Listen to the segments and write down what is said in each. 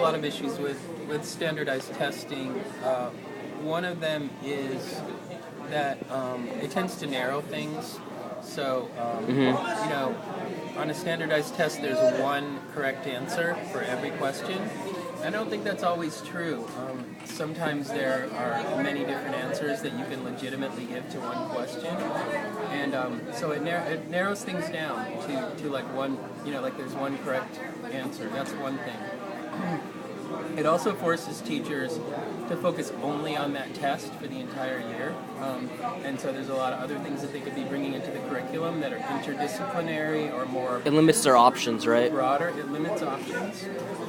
lot of issues with standardized testing. One of them is that it tends to narrow things. So, on a standardized test, there's one correct answer for every question. I don't think that's always true. Sometimes there are many different answers that you can legitimately give to one question, and so it narrows things down to like one, like there's one correct answer. That's one thing. It also forces teachers to focus only on that test for the entire year, and so there's a lot of other things that they could be bringing into the curriculum that are interdisciplinary or more. It limits their options, right? Broader. It limits options.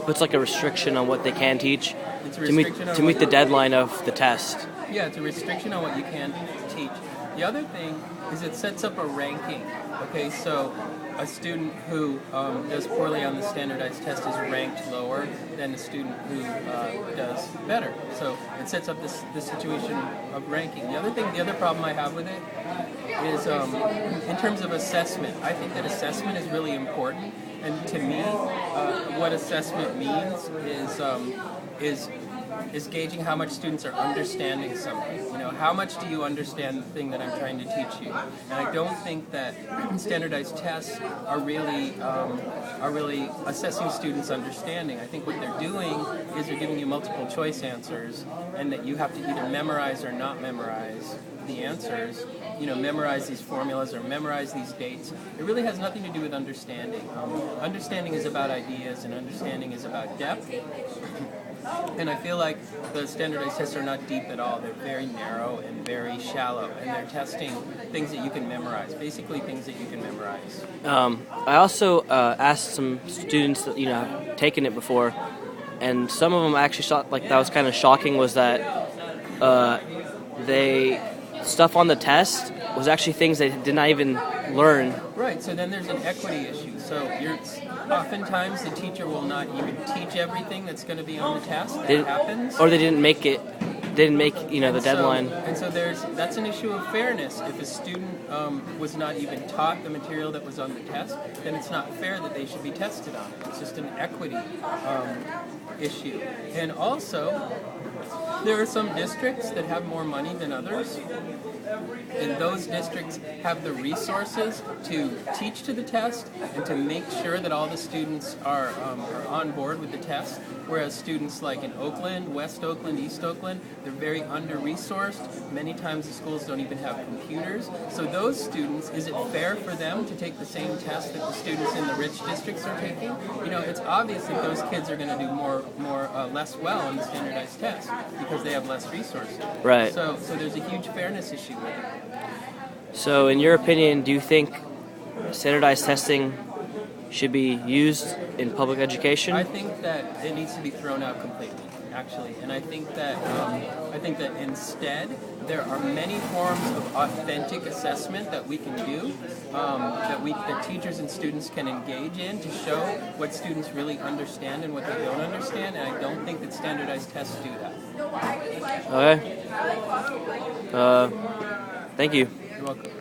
Puts like a restriction on what they can teach It's a to meet restriction on to meet the deadline of the test. Yeah, it's a restriction on what you can teach. The other thing is it sets up a ranking. Okay, so a student who does poorly on the standardized test is ranked lower than a student who does better. So it sets up this situation of ranking. The other problem I have with it is in terms of assessment. I think that assessment is really important, and to me, what assessment means is gauging how much students are understanding something. How much do you understand the thing that I'm trying to teach you? And I don't think that standardized tests are really assessing students' understanding. I think what they're doing is they're giving you multiple choice answers, and that you have to either memorize or not memorize the answers. Memorize these formulas or memorize these dates. It really has nothing to do with understanding. Understanding is about ideas, and understanding is about depth. And I feel like the standardized tests are not deep at all. They're very narrow and very shallow, and they're testing things that you can memorize, basically things that you can memorize. I also asked some students that have taken it before, and some of them actually thought that was kind of shocking. Was that stuff on the test was actually things they did not even learn. Right. So then there's an equity issue. So oftentimes the teacher will not even teach everything that's going to be on the test. That happens. Or they didn't make the deadline. And so that's an issue of fairness. If a student was not even taught the material that was on the test, then it's not fair that they should be tested on it. It's just an equity issue. And also, there are some districts that have more money than others, and those districts have the resources to teach to the test and to make sure that all the students are on board with the test, whereas students like in Oakland, West Oakland, East Oakland, they're very under-resourced. Many times the schools don't even have computers. So those students, is it fair for them to take the same test that the students in the rich districts are taking? It's obvious that those kids are going to do less well on the standardized test because they have less resources. Right. So there's a huge fairness issue with it. So in your opinion, do you think standardized testing should be used in public education? I think that it needs to be thrown out completely, actually. And I think that instead there are many forms of authentic assessment that we can do, that teachers and students can engage in to show what students really understand and what they don't understand. And I don't think that standardized tests do that. Okay. Thank you. You're welcome.